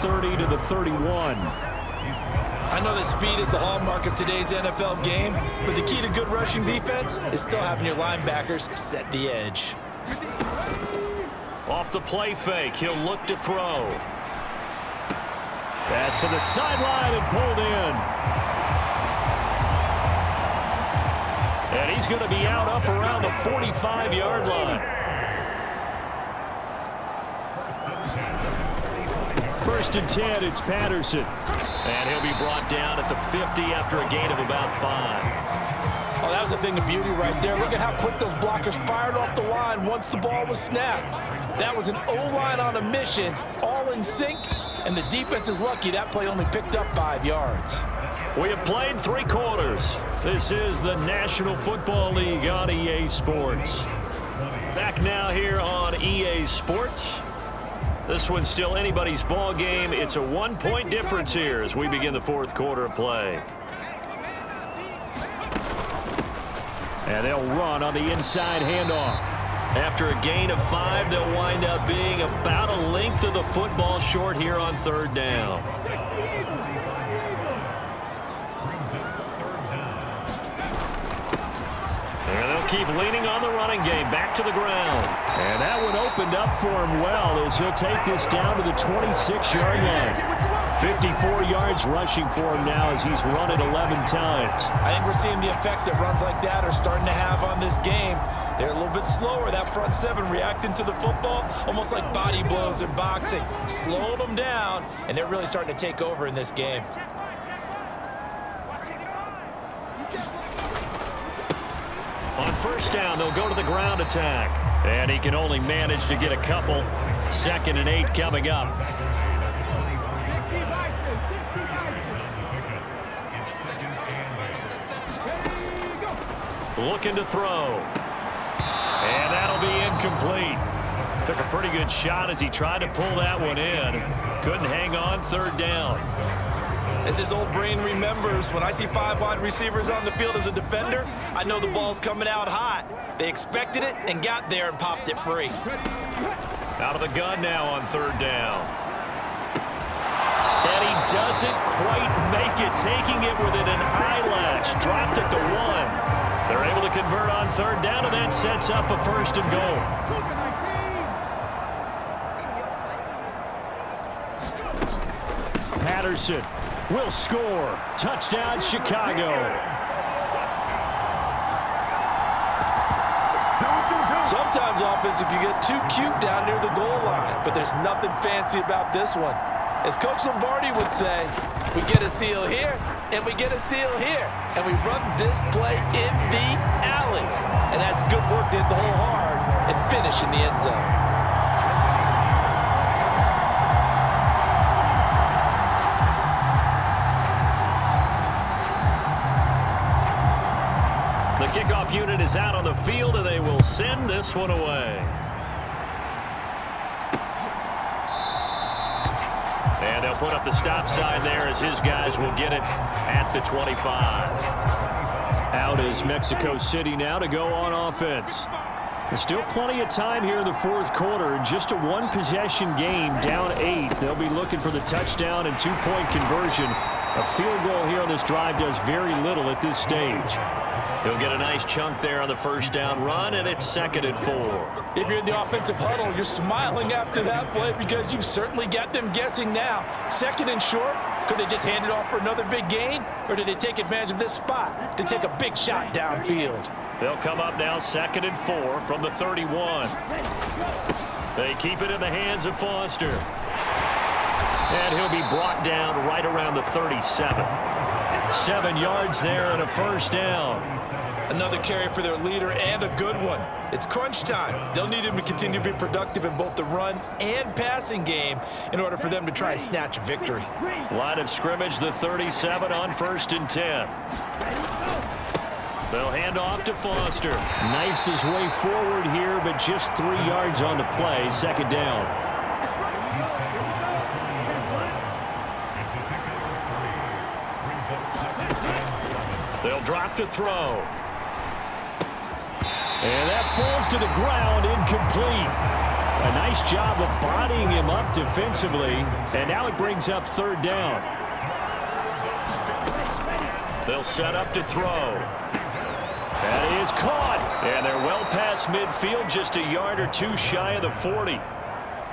30 to the 31. I know that speed is the hallmark of today's NFL game, but the key to good rushing defense is still having your linebackers set the edge. Off the play fake, he'll look to throw. Pass to the sideline and pulled in. And he's going to be out up around the 45-yard line. First and 10, it's Patterson. And he'll be brought down at the 50 after a gain of about 5. Oh, that was a thing of beauty right there. Look at how quick those blockers fired off the line once the ball was snapped. That was an O-line on a mission, all in sync, and the defense is lucky that play only picked up 5 yards. We have played 3 quarters. This is the National Football League on EA Sports. Back now here on EA Sports. This one's still anybody's ball game. It's a 1-point difference here as we begin the 4th quarter of play. And they'll run on the inside handoff. After a gain of 5, they'll wind up being about a length of the football short here on 3rd down. And they'll keep leaning on the running game. Back to the ground. And that one opened up for him well as he'll take this down to the 26-yard line. 54 yards rushing for him now as he's run it 11 times. I think we're seeing the effect that runs like that are starting to have on this game. They're a little bit slower, that front 7 reacting to the football, almost like body blows in boxing. Slowing them down, and they're really starting to take over in this game. On 1st down, they'll go to the ground attack. And he can only manage to get a couple. 2nd and 8 coming up. Looking to throw. And that'll be incomplete. Took a pretty good shot as he tried to pull that one in. Couldn't hang on 3rd down. As his old brain remembers, when I see 5 wide receivers on the field as a defender, I know the ball's coming out hot. They expected it and got there and popped it free. Out of the gun now on 3rd down. And he doesn't quite make it, taking it within an eyelash. Dropped at the 1. They're able to convert on 3rd down, and that sets up a 1st and goal. Patterson will score. Touchdown, Chicago. Sometimes offense can get too cute down near the goal line, but there's nothing fancy about this one. As Coach Lombardi would say, we get a seal here, and we get a seal here, and we run this play in the alley. And that's good work to hit the hole hard and finish in the end zone. The kickoff unit is out on the field, and they will send this one away. And they'll put up the stop sign there as his guys will get it at the 25. Out is Mexico City now to go on offense. There's still plenty of time here in the 4th quarter. Just a 1-possession game, down 8. They'll be looking for the touchdown and 2-point conversion. A field goal here on this drive does very little at this stage. He'll get a nice chunk there on the 1st down run, and it's 2nd and 4. If you're in the offensive huddle, you're smiling after that play because you've certainly got them guessing now. 2nd and short, could they just hand it off for another big gain? Or did they take advantage of this spot to take a big shot downfield? They'll come up now 2nd and 4 from the 31. They keep it in the hands of Foster. And he'll be brought down right around the 37. 7 yards there and a 1st down. Another carry for their leader and a good one. It's crunch time. They'll need him to continue to be productive in both the run and passing game in order for them to try and snatch a victory. Line of scrimmage, the 37 on 1st and 10. They'll hand off to Foster. Knifes his way forward here, but just 3 yards on the play. 2nd down. They'll drop to throw. And that falls to the ground, incomplete. A nice job of bodying him up defensively, and now it brings up third down. They'll set up to throw. That is caught, and they're well past midfield, just a yard or two shy of the 40.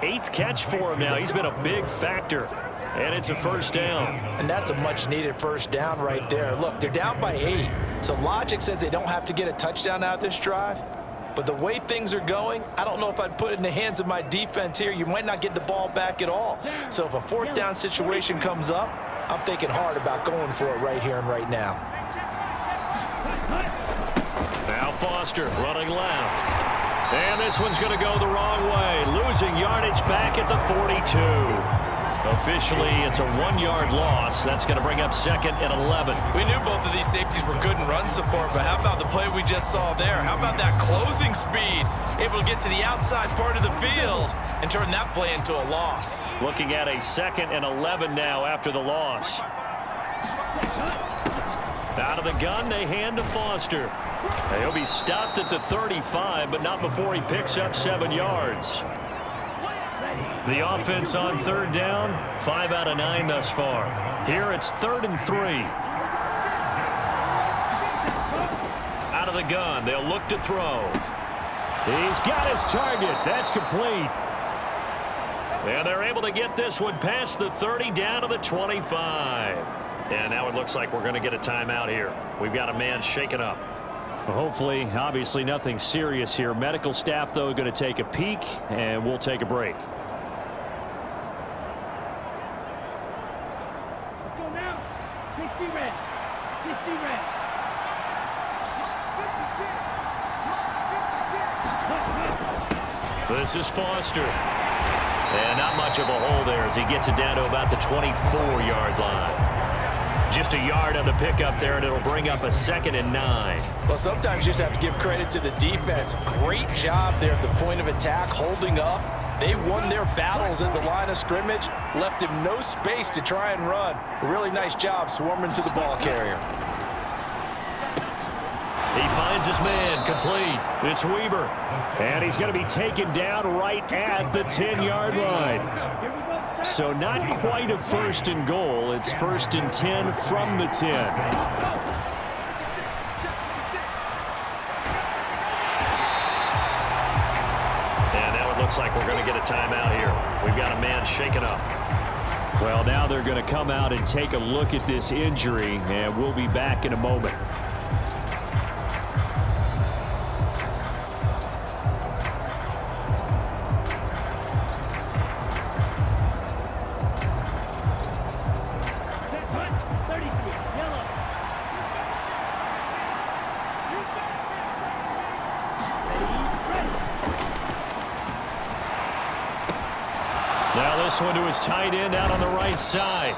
8th catch for him now. He's been a big factor, and it's a first down. And that's a much-needed first down right there. Look, they're down by 8, so logic says they don't have to get a touchdown out of this drive. But the way things are going, I don't know if I'd put it in the hands of my defense here. You might not get the ball back at all. So if a 4th down situation comes up, I'm thinking hard about going for it right here and right now. Now Foster running left. And this one's going to go the wrong way. Losing yardage back at the 42. Officially, it's a 1-yard loss. That's going to bring up 2nd and 11. We knew both of these safeties were good in run support, but how about the play we just saw there? How about that closing speed? Able to get to the outside part of the field and turn that play into a loss. Looking at a 2nd and 11 now after the loss. Out of the gun, they hand to Foster. He'll be stopped at the 35, but not before he picks up 7 yards. The offense on third down, 5 out of 9 thus far. Here it's 3rd and 3. Out of the gun, they'll look to throw. He's got his target. That's complete. And they're able to get this one past the 30 down to the 25. And now it looks like we're going to get a timeout here. We've got a man shaken up. Well, hopefully, obviously nothing serious here. Medical staff, though, going to take a peek, and we'll take a break. This is Foster. And not much of a hole there as he gets it down to about the 24-yard line. Just a yard on the pickup there, and it'll bring up a 2nd and 9. Well, sometimes you just have to give credit to the defense. Great job there at the point of attack, holding up. They won their battles at the line of scrimmage, left him no space to try and run. A really nice job swarming to the ball carrier. He finds his man, complete. It's Weber. And he's going to be taken down right at the 10-yard line. So not quite a 1st and goal. It's 1st and 10 from the 10. And now it looks like we're going to get a timeout here. We've got a man shaken up. Well, now they're going to come out and take a look at this injury, and we'll be back in a moment. Now this one to his tight end out on the right side.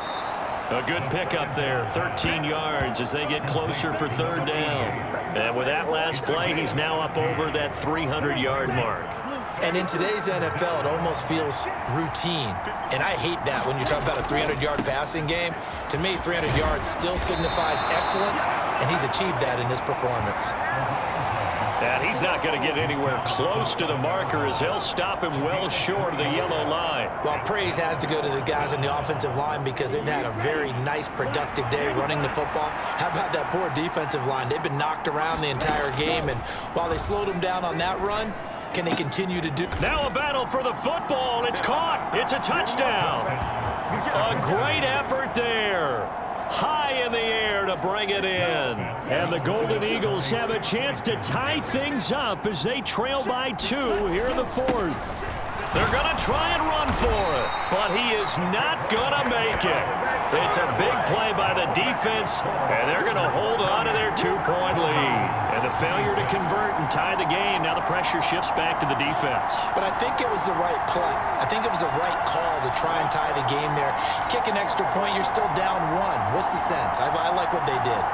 A good pickup there, 13 yards as they get closer for 3rd down. And with that last play, he's now up over that 300-yard mark. And in today's NFL, it almost feels routine. And I hate that when you talk about a 300-yard passing game. To me, 300 yards still signifies excellence, and he's achieved that in this performance. And he's not going to get anywhere close to the marker as he'll stop him well short of the yellow line. Well, praise has to go to the guys on the offensive line because they've had a very nice, productive day running the football. How about that poor defensive line? They've been knocked around the entire game, and while they slowed them down on that run, can they continue to do? Now a battle for the football. It's caught. It's a touchdown. A great effort there. High in the air to bring it in. And the Golden Eagles have a chance to tie things up as they trail by 2 here in the 4th. They're going to try and run for it, but he is not going to make it. It's a big play by the defense, and they're going to hold on to their 2-point lead. And the failure to convert and tie the game, now the pressure shifts back to the defense. But I think it was the right play. I think it was the right call to try and tie the game there. Kick an extra point, you're still down 1. What's the sense? I like what they did.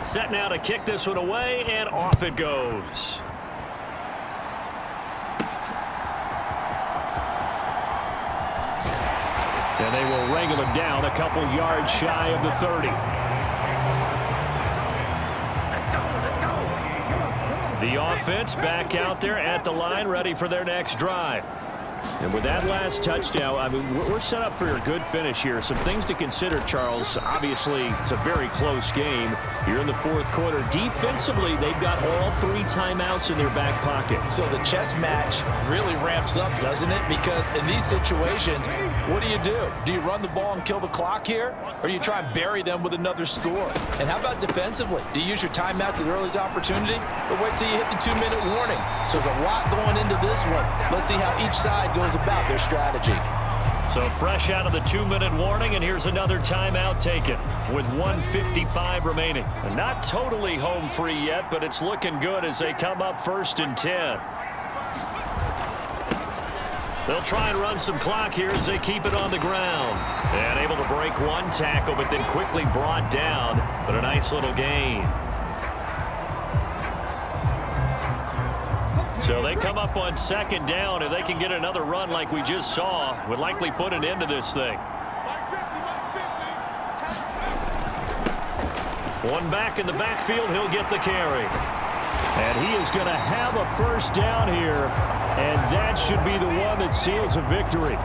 Set now to kick this one away, and off it goes. And they will wrangle him down a couple yards shy of the 30. The offense back out there at the line, ready for their next drive. And with that last touchdown, I mean, we're set up for a good finish here. Some things to consider, Charles. Obviously, it's a very close game. You're in the fourth quarter. Defensively, they've got all 3 timeouts in their back pocket. So the chess match really ramps up, doesn't it? Because in these situations, what do? Do you run the ball and kill the clock here? Or do you try and bury them with another score? And how about defensively? Do you use your timeouts at the earliest opportunity? Or wait till you hit the 2-minute warning? So there's a lot going into this one. Let's see how each side goes about their strategy. So fresh out of the 2-minute warning, and here's another timeout taken with 1:55 remaining. And not totally home free yet, but it's looking good as they come up 1st and 10. They'll try and run some clock here as they keep it on the ground. And able to break one tackle, but then quickly brought down. But a nice little gain. So they come up on 2nd down. If they can get another run like we just saw, would likely put an end to this thing. One back in the backfield, he'll get the carry. And he is going to have a 1st down here, and that should be the one that seals a victory.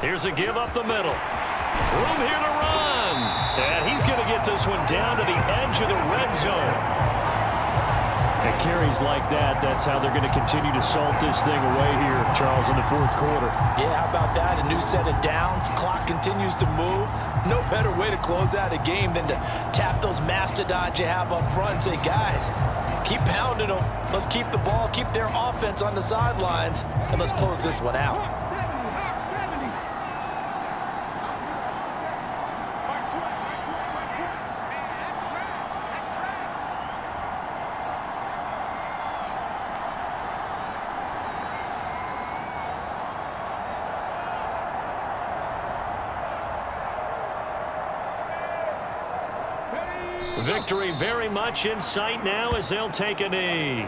Here's a give up the middle. Room here to run. And he's going to get this one down to the edge of the red zone. And carries like that, that's how they're going to continue to salt this thing away here, Charles, in the fourth quarter. Yeah, how about that? A new set of downs. Clock continues to move. No better way to close out a game than to tap those mastodons you have up front and say, guys, keep pounding them. Let's keep the ball, keep their offense on the sidelines, and let's close this one out. Victory very much in sight now as they'll take a knee.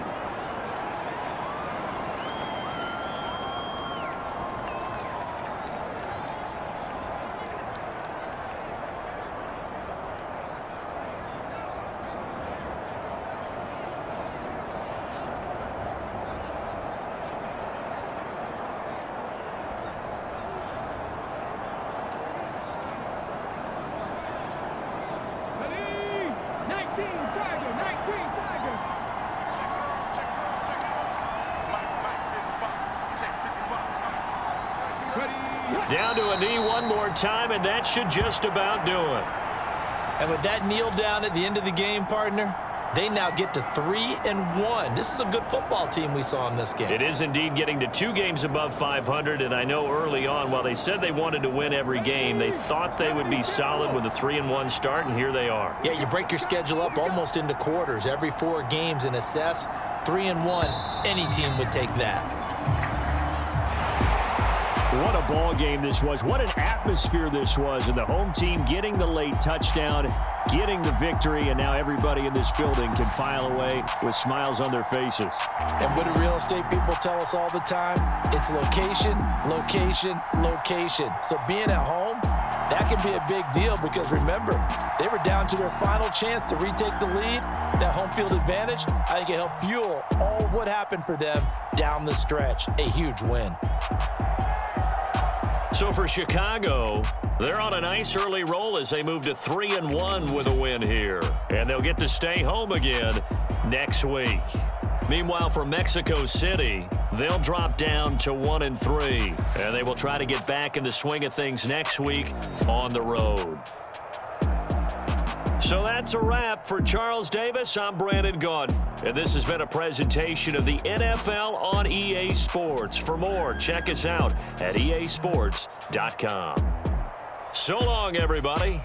Down to a knee one more time, and that should just about do it. And with that kneel down at the end of the game, partner, they now get to 3-1. This is a good football team we saw in this game. It is indeed getting to 2 games above 500, and I know early on, while they said they wanted to win every game, they thought they would be solid with a 3-1 start, and here they are. Yeah, you break your schedule up almost into quarters, every 4 games, and assess 3-1. Any team would take that. What a ball game this was. What an atmosphere this was. And the home team getting the late touchdown, getting the victory, and now everybody in this building can file away with smiles on their faces. And what do real estate people tell us all the time? It's location, location, location. So being at home, that can be a big deal because remember, they were down to their final chance to retake the lead. That home field advantage, I think it helped fuel all of what happened for them down the stretch. A huge win. So for Chicago, they're on a nice early roll as they move to 3-1 with a win here. And they'll get to stay home again next week. Meanwhile, for Mexico City, they'll drop down to 1-3. And they will try to get back in the swing of things next week on the road. So that's a wrap. For Charles Davis, I'm Brandon Gaudin. And this has been a presentation of the NFL on EA Sports. For more, check us out at easports.com. So long, everybody.